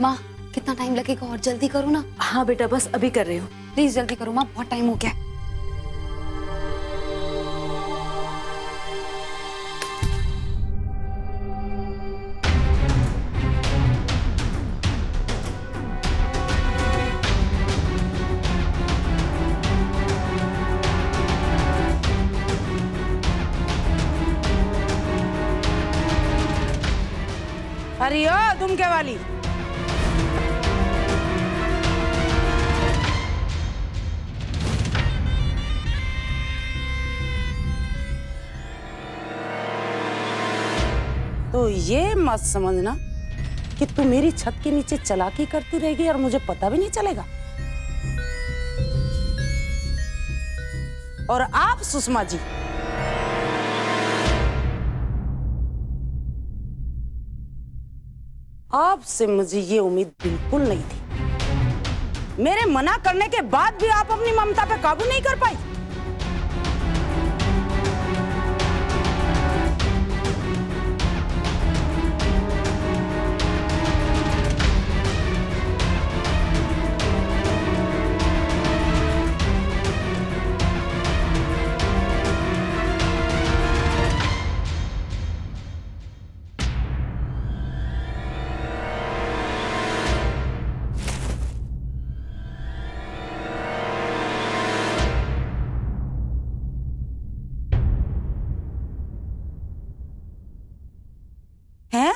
माँ कितना टाइम लगेगा और जल्दी करो ना। हाँ बेटा बस अभी कर रही हूँ। प्लीज जल्दी करो माँ, बहुत टाइम हो गया। अरे ओ दुमके वाली, तो ये मत समझना कि तू मेरी छत के नीचे चालाकी करती रहेगी और मुझे पता भी नहीं चलेगा। और आप सुषमा जी, आपसे मुझे ये उम्मीद बिल्कुल नहीं थी। मेरे मना करने के बाद भी आप अपनी ममता पे काबू नहीं कर पाई। हैं?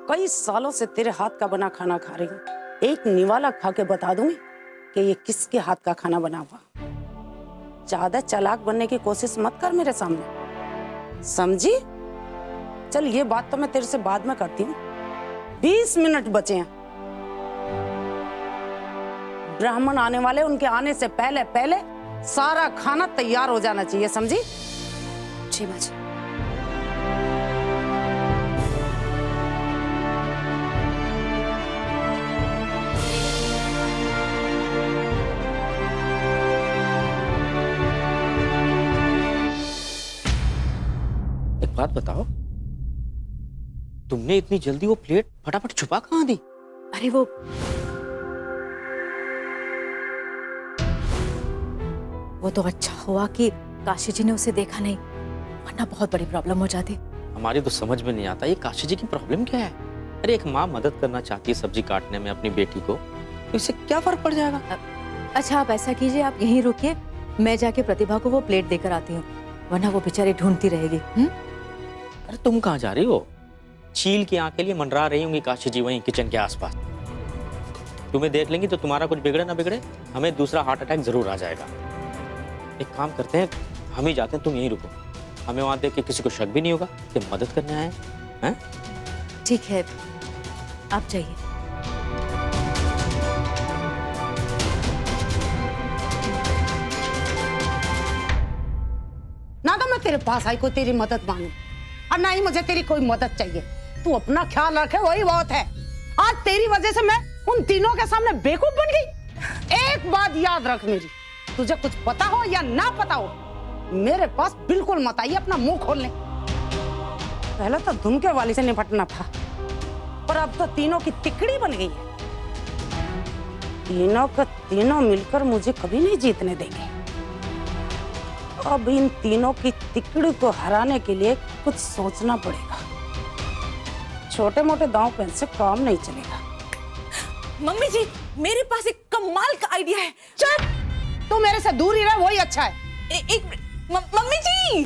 कई सालों से तेरे हाथ का बना खाना खा रही हूँ। एक निवाला खा के बता दूंगी कि ये किसके हाथ का खाना बना हुआ। ज्यादा चालाक बनने की कोशिश मत कर मेरे सामने, समझी? चल ये बात तो मैं तेरे से बाद में करती हूँ। 20 मिनट बचे हैं। ब्राह्मण आने वाले, उनके आने से पहले पहले सारा खाना तैयार हो जाना चाहिए, समझी? जी माँ जी। एक बात बताओ, तुमने इतनी जल्दी वो प्लेट फटाफट छुपा कहाँ दी? अरे वो तो अच्छा हुआ कि काशी जी ने उसे देखा नहीं, वरना बहुत बड़ी प्रॉब्लम हो जाती। हमारी तो समझ में नहीं आता ये काशी जी की प्रॉब्लम क्या है। अरे एक माँ मदद करना चाहती है सब्जी काटने में अपनी बेटी को, तो इससे क्या फर्क पड़ जाएगा? अच्छा आप ऐसा कीजिए, आप यहीं रुकिए, मैं जाके प्रतिभा को वो प्लेट देकर आती हूँ, वरना वो बेचारी ढूंढती रहेगी। अरे तुम कहाँ जा रही हो? चील की आंख के लिए मंडरा रही होंगी काशी जी वहीं किचन के आसपास। तुम्हें देख लेंगी तो तुम्हारा कुछ बिगड़े ना बिगड़े, हमें दूसरा हार्ट अटैक जरूर आ जाएगा। एक काम करते हैं, हम ही जाते हैं, तुम यहीं रुको। हमें वहां देख के किसी को शक भी नहीं होगा कि मदद करने आए हैं। ठीक है, आप जाइए। ना तो मैं तेरे पास आई कोई तेरी मदद मांगू, और ना ही मुझे तेरी कोई मदद चाहिए। तू अपना ख्याल रखे, वही बहुत है। आज तेरी वजह से मैं उन तीनों के सामने बेवकूफ बन गई। एक बात याद रख मेरी, तुझे कुछ पता हो या ना पता हो, मेरे पास बिल्कुल मत आई अपना मुंह खोलने। पहले तो धुमके वाली से निपटना था, और अब तो तीनों की तिकड़ी बन गई है। तीनों का तीनों मिलकर मुझे कभी नहीं जीतने देंगे। अब इन तीनों की तिकड़ी को हराने के लिए कुछ सोचना पड़ेगा। छोटे मोटे दांव पेन से काम नहीं चलेगा। मम्मी जी, मेरे पास एक कमाल का आइडिया है। चुप, तू मेरे से दूर ही रह, वही अच्छा है। एक मम्मी जी,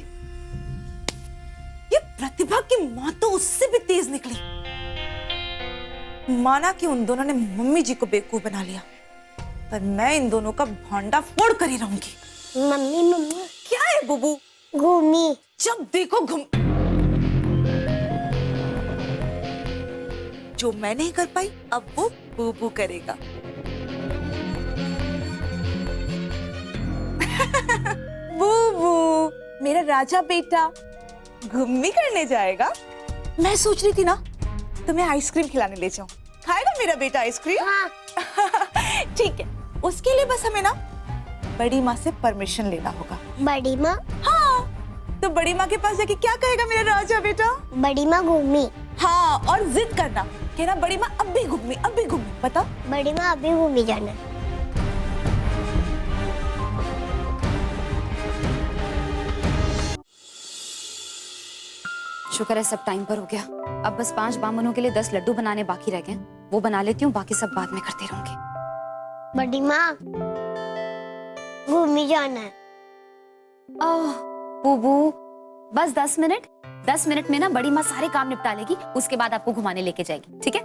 ये प्रतिभा की माँ तो उससे भी तेज निकली। माना कि उन दोनों ने मम्मी जी को बेवकूफ बना लिया, पर मैं इन दोनों का भांडा फोड़ कर ही रहूंगी। मम्मी मम्मी क्या है बुबू? घूमी। जब देखो घूम। जो मैं नहीं कर पाई अब वो बुबू करेगा। बुबू, मेरा राजा बेटा घूमने करने जाएगा। मैं सोच रही थी ना तुम्हें आइसक्रीम खिलाने ले जाऊं। खाएगा मेरा बेटा आइसक्रीम? हाँ। ठीक है, उसके लिए बस हमें ना बड़ी माँ से परमिशन लेना होगा। बड़ी माँ? हाँ, तो बड़ी माँ के पास जाके क्या कहेगा मेरा राजा बेटा? बड़ी माँ घूमी। हाँ, और जिद करना, कहना बड़ी माँ अब भी घूमी, अब भी घूमी। बता। बड़ी माँ अभी घूमी जाना। शुक्र है सब टाइम पर हो गया। अब बस 5 बामनों के लिए 10 लड्डू बनाने बाकी रह गए। वो बना लेती हूँ, बाकी सब बाद में करती रहूंगी। बड़ी माँ घूमी जाना है। बूबू बस 10 मिनट। 10 मिनट में ना बड़ी माँ सारे काम निपटा लेगी, उसके बाद आपको घुमाने लेके जाएगी, ठीक है?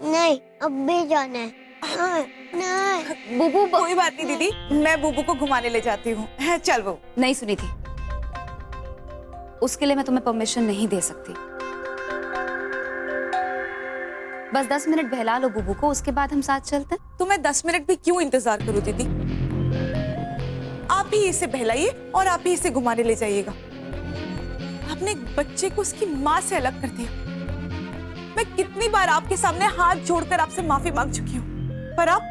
नहीं, अब भी जाना है। नहीं। बूबू कोई बात नहीं दीदी, मैं बूबू को घुमाने ले जाती हूँ। चल वो। नहीं सुनी थी, उसके लिए मैं तुम्हें परमिशन नहीं दे सकती। बस 10 मिनट बहला लो बूबू को, उसके बाद हम साथ चलते हैं। तो मैं 10 मिनट भी क्यों इंतजार करूं दीदी? आप ही इसे बहलाइए और आप ही इसे घुमाने ले जाइएगा। आपने एक बच्चे को उसकी माँ से अलग कर दिया। मैं कितनी बार आपके सामने हाथ जोड़कर आपसे माफी मांग चुकी हूँ, पर आप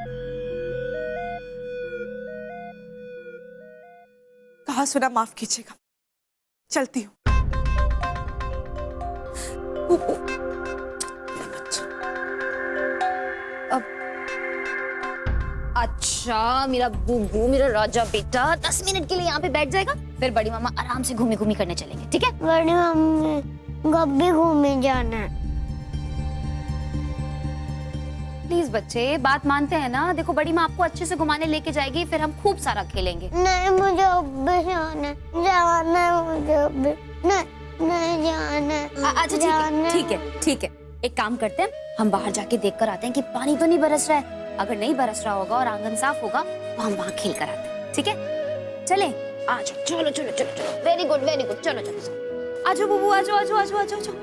कहा सुना माफ कीजिएगा। चलती हूँ। अच्छा मेरा बूबू, मेरा राजा बेटा 10 मिनट के लिए यहाँ पे बैठ जाएगा, फिर बड़ी मामा आराम से घूमी घूमी करने चलेंगे, ठीक है? बड़ी मम्मी अब भी घूमी जाना है। प्लीज बच्चे बात मानते हैं ना। देखो बड़ी माँ आपको अच्छे से घुमाने लेके जाएगी, फिर हम खूब सारा खेलेंगे। नहीं, मुझे अब भी जाना है। जाना है मुझे अब भी। नहीं जाना है। अच्छा ठीक है ठीक है, एक काम करते हैं, हम बाहर जाके देख कर आते हैं कि पानी तो नहीं बरस रहा है। अगर नहीं बरस रहा होगा और आंगन साफ होगा तो हम वहाँ खेल कर आते हैं, ठीक है? चले आ जाओ, चलो चलो चलो चलो। वेरी गुड चलो चलो। आ जाओ बूबू, आ जाओ आ जाओ आ जाओ आ जाओ।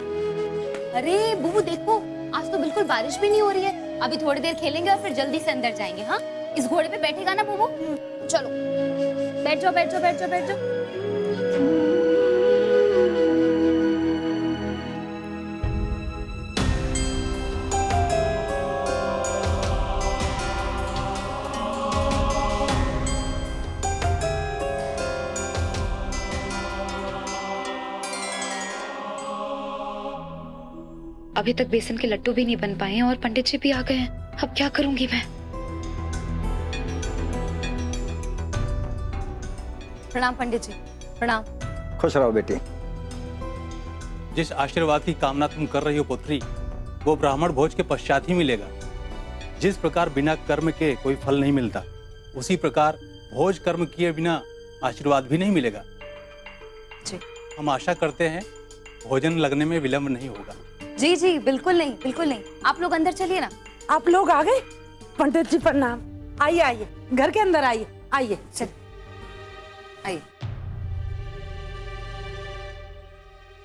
अरे बूबू देखो, आज तो बिल्कुल बारिश भी नहीं हो रही है। अभी थोड़ी देर खेलेंगे और फिर जल्दी से अंदर जाएंगे। हाँ, इस घोड़े पे बैठेगा ना बूबू? चलो बैठ जाओ बैठ जाओ बैठ जाओ बैठ जाओ। अभी तक बेसन के लड्डू भी नहीं बन पाए हैं और पंडित जी भी आ गए हैं। अब क्या करूंगी मैं? प्रणाम पंडित जी, प्रणाम। खुश रहो बेटी। जिस आशीर्वाद की कामना तुम कर रही हो पुत्री, वो ब्राह्मण भोज के पश्चात ही मिलेगा। जिस प्रकार बिना कर्म के कोई फल नहीं मिलता, उसी प्रकार भोज कर्म किए बिना आशीर्वाद भी नहीं मिलेगा। जी। हम आशा करते हैं भोजन लगने में विलंब नहीं होगा। जी जी बिल्कुल नहीं बिल्कुल नहीं। आप लोग अंदर चलिए ना। आप लोग आ गए? पंडित जी प्रणाम। आइए आइए, घर के अंदर आइए आइए। चल आइए।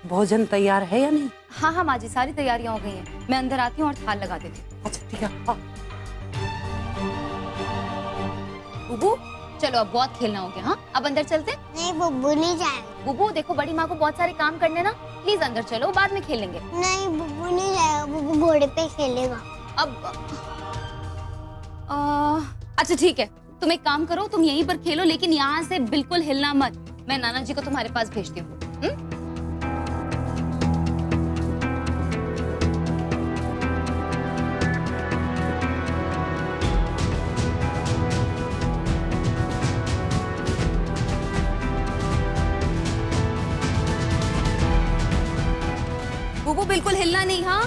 भोजन तैयार है या नहीं? हाँ हाँ माँ जी, सारी तैयारियां हो गई हैं। मैं अंदर आती हूँ और थाल लगा देती हूँ। अच्छा ठीक है। हाँ। बूबू चलो, अब बहुत खेलना हो गया। हाँ, अब अंदर चलते हैं। नहीं, बुब्बू नहीं जाएगा। बूबू देखो, बड़ी माँ को बहुत सारे काम करने ना, प्लीज अंदर चलो, बाद में खेलेंगे। नहीं, बुब्बू नहीं जाएगा। बुब्बू घोड़े पे खेलेगा। अब अच्छा ठीक है, तुम एक काम करो, तुम यहीं पर खेलो, लेकिन यहाँ से बिल्कुल हिलना मत। मैं नाना जी को तुम्हारे पास भेजती हूँ। बूबू बिल्कुल हिलना नहीं। हाँ,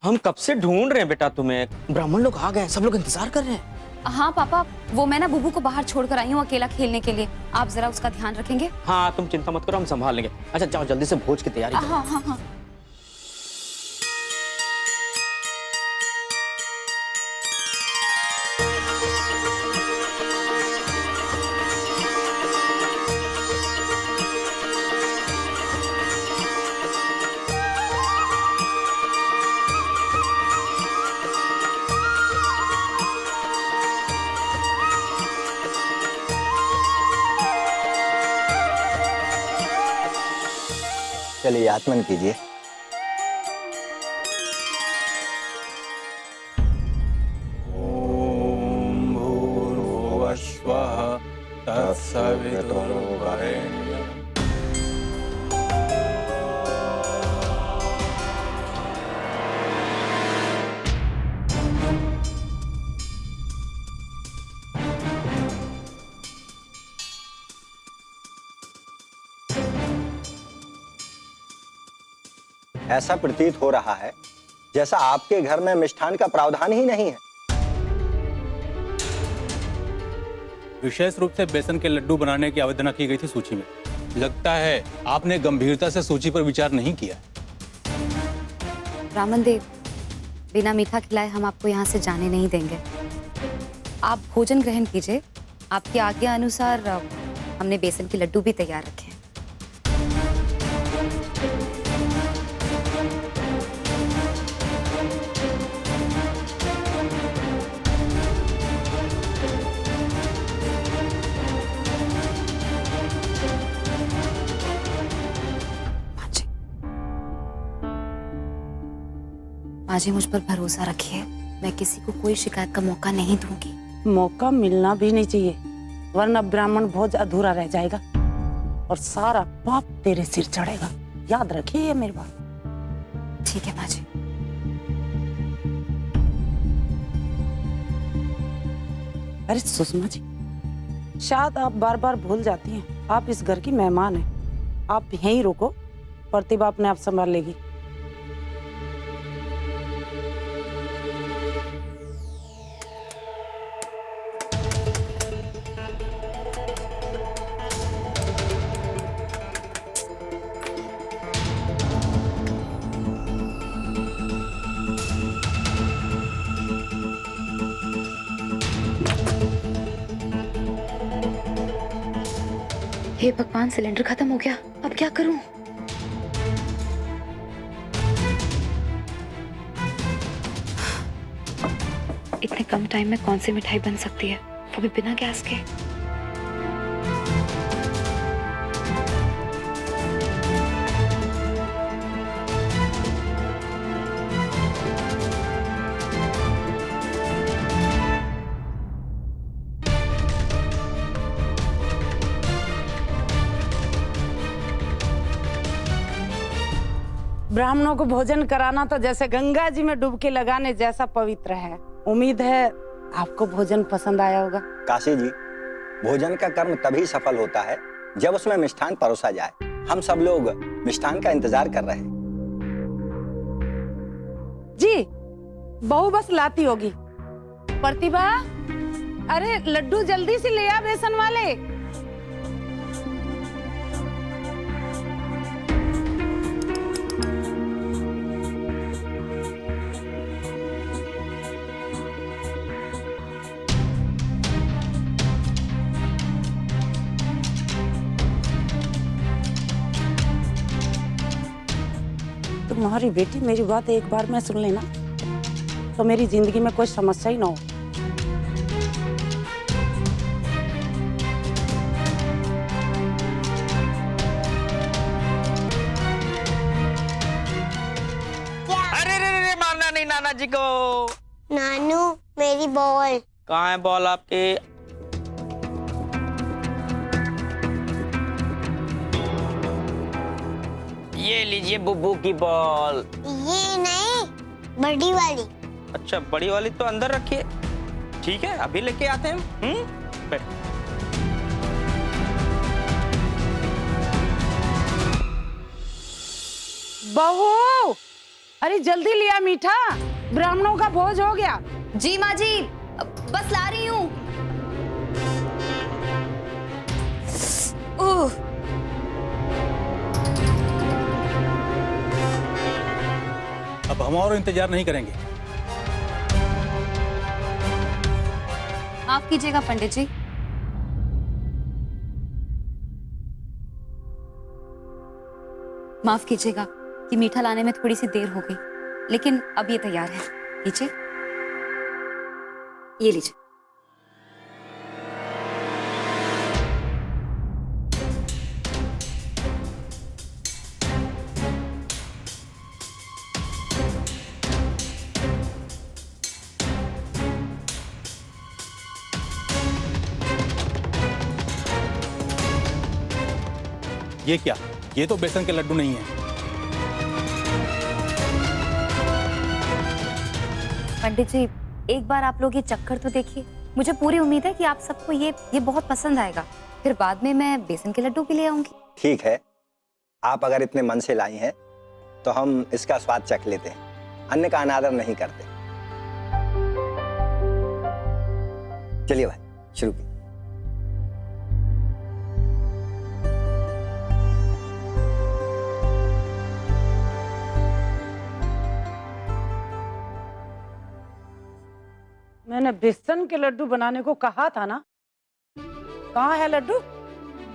हम कब से ढूंढ रहे हैं बेटा तुम्हें। ब्राह्मण लोग आ गए हैं, सब लोग इंतजार कर रहे हैं। हाँ पापा, वो मैं ना बूबू को बाहर छोड़कर आई हूँ अकेला खेलने के लिए। आप जरा उसका ध्यान रखेंगे? हाँ तुम चिंता मत करो, हम संभाल लेंगे। अच्छा जाओ जल्दी से भोज की तैयारी करो। हाँ हाँ हाँ। चलिए आचमन कीजिए। ओम भूर्भुवः स्वः तत्सवितुर्वरेण्यम्। ऐसा प्रतीत हो रहा है जैसा आपके घर में मिष्ठान का प्रावधान ही नहीं है। विशेष रूप से बेसन के लड्डू बनाने की आवेदन की गई थी सूची में। लगता है आपने गंभीरता से सूची पर विचार नहीं किया। रामन देव, बिना मीठा खिलाए हम आपको यहाँ से जाने नहीं देंगे। आप भोजन ग्रहण कीजिए। आपकी आज्ञा अनुसार हमने बेसन के लड्डू भी तैयार रखे हैं। माजी, मुझ पर भरोसा रखिए। मैं किसी को कोई शिकायत का मौका नहीं दूंगी। मौका मिलना भी नहीं चाहिए, वरना ब्राह्मण भोज अधूरा रह जाएगा और सारा पाप तेरे सिर चढ़ेगा। याद रखिए ये मेरी बात। ठीक है माजी। अरे सुषमा जी, शायद आप बार बार भूल जाती हैं, आप इस घर की मेहमान हैं। आप यहीं रुको, प्रतिभा अपने आप संभाल लेगी। हे भगवान, सिलेंडर खत्म हो गया। अब क्या करूं? इतने कम टाइम में कौन सी मिठाई बन सकती है, वो भी बिना गैस के? ब्राह्मणों को भोजन कराना तो जैसे गंगा जी में डुबकी लगाने जैसा पवित्र है। उम्मीद है आपको भोजन पसंद आया होगा। काशी जी, भोजन का कर्म तभी सफल होता है जब उसमें मिष्ठान परोसा जाए। हम सब लोग मिष्ठान का इंतजार कर रहे हैं। जी, बहू बस लाती होगी। प्रतिभा, अरे लड्डू जल्दी से ले आ बेसन वाले। तुम्हारी बेटी मेरी बात एक बार में सुन लेना तो मेरी जिंदगी में कोई समस्या ही ना हो। अरे रे रे, मारना नहीं नाना जी को। नानू, मेरी बॉल। कहाँ है बॉल आपके? ये लीजिए बुब्बू की बॉल। ये नहीं, बड़ी वाली। अच्छा, बड़ी वाली तो अंदर रखिए। ठीक है, अभी लेके आते हैं। बैठ। बहू, अरे जल्दी लिया मीठा, ब्राह्मणों का भोज हो गया। जी माँ जी, बस ला रही हूँ। अब हम और इंतजार नहीं करेंगे। माफ कीजिएगा पंडित जी। माफ कीजिएगा कि मीठा लाने में थोड़ी सी देर हो गई, लेकिन अब ये तैयार है। लीजिए, ये लीजिए। ये क्या? ये तो बेसन के लड्डू नहीं है। पंडित जी, एक बार आप लोग ये चक्कर तो देखिए। मुझे पूरी उम्मीद है कि आप सबको ये बहुत पसंद आएगा। फिर बाद में मैं बेसन के लड्डू भी ले आऊंगी। ठीक है, आप अगर इतने मन से लाई हैं तो हम इसका स्वाद चख लेते हैं, अन्न का अनादर नहीं करते। चलिए भाई, शुरू कीजिए। मैंने बेसन के लड्डू बनाने को कहा था ना, कहाँ है लड्डू?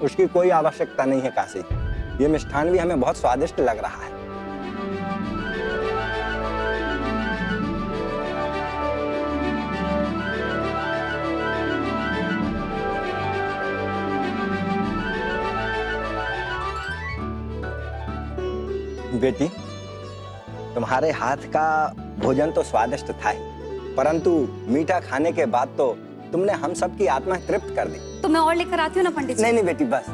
उसकी कोई आवश्यकता नहीं है काशी। ये मिष्ठान भी हमें बहुत स्वादिष्ट लग रहा है। बेटी, तुम्हारे हाथ का भोजन तो स्वादिष्ट था ही, परंतु मीठा खाने के बाद तो तुमने हम सब की आत्मा तृप्त कर दी। तो मैं और लेकर आती हूँ ना पंडित जी। नहीं बेटी, बस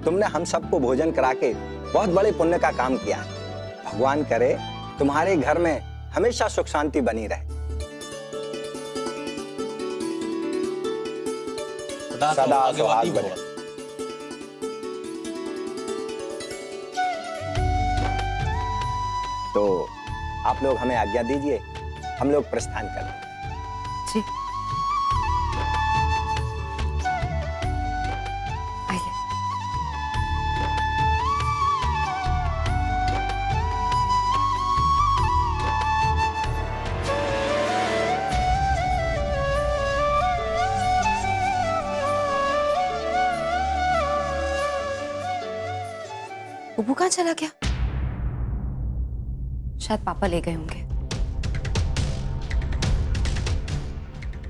तुमने हम सबको भोजन करा के बहुत बड़े पुण्य का काम किया है। भगवान करे तुम्हारे घर में हमेशा सुख शांति बनी रहे। सदा सुहाग बने। तो आप लोग हमें आज्ञा दीजिए, हम लोग प्रस्थान करें। जी आइए। बुबू कहाँ चला गया? शायद पापा ले गए होंगे।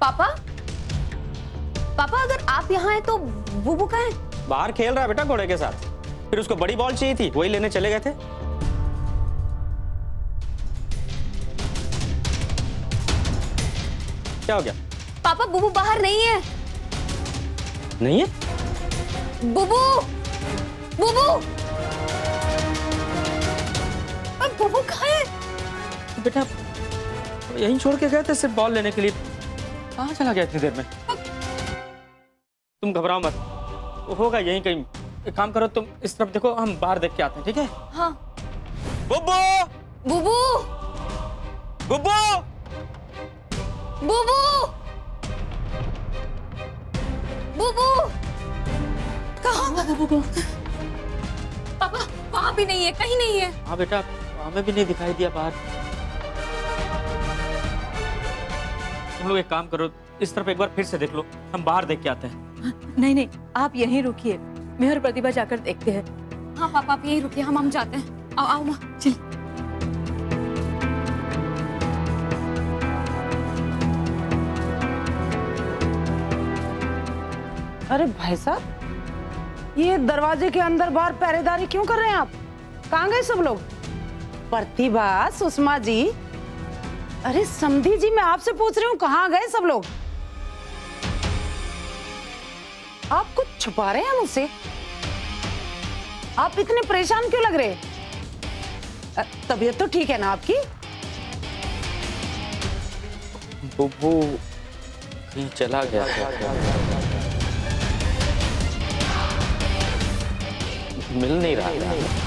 पापा, पापा अगर आप यहाँ हैं तो बुबू कहाँ है? बाहर खेल रहा है बेटा घोड़े के साथ। फिर उसको बड़ी बॉल चाहिए थी, वही लेने चले गए थे। क्या हो गया? पापा बुबू बाहर नहीं है। नहीं है? बुबू, बुबू, अब बुबू कहाँ है? बेटा यहीं छोड़ के गए थे सिर्फ बॉल लेने के लिए। कहाँ चला गया इतनी देर में? तुम घबराओ मत, वो होगा यहीं कहीं। एक काम करो, तुम इस तरफ देखो, हम बाहर देख के आते हैं, ठीक है? हाँ। बुब्बू, बुबू, बुब्बू, बुबू, बुबू, कहाँ? बुबू, पापा वहाँ भी नहीं है, कहीं नहीं है। हाँ बेटा, हमें भी नहीं दिखाई दिया बाहर। तुम लोग एक काम करो, इस तरफ एक बार फिर से देख लो, हम बाहर देख के आते हैं। नहीं नहीं, आप यहीं रुकिए, मैं और प्रतिभा जाकर देखते हैं। हाँ पापा आप यहीं रुकिए, हम जाते हैं। आओ आओ माँ, चल। अरे भाई साहब, ये दरवाजे के अंदर बाहर पहरेदारी क्यों कर रहे हैं आप? कहाँ गए सब लोग? प्रतिभा, सुषमा जी, अरे समधी जी, मैं आपसे पूछ रही हूँ कहाँ गए सब लोग? आप कुछ छुपा रहे हैं मुझसे? आप इतने परेशान क्यों लग रहे? तबीयत तो ठीक है ना आपकी? बुब्बू कहीं चला गया था, मिल नहीं रहा था।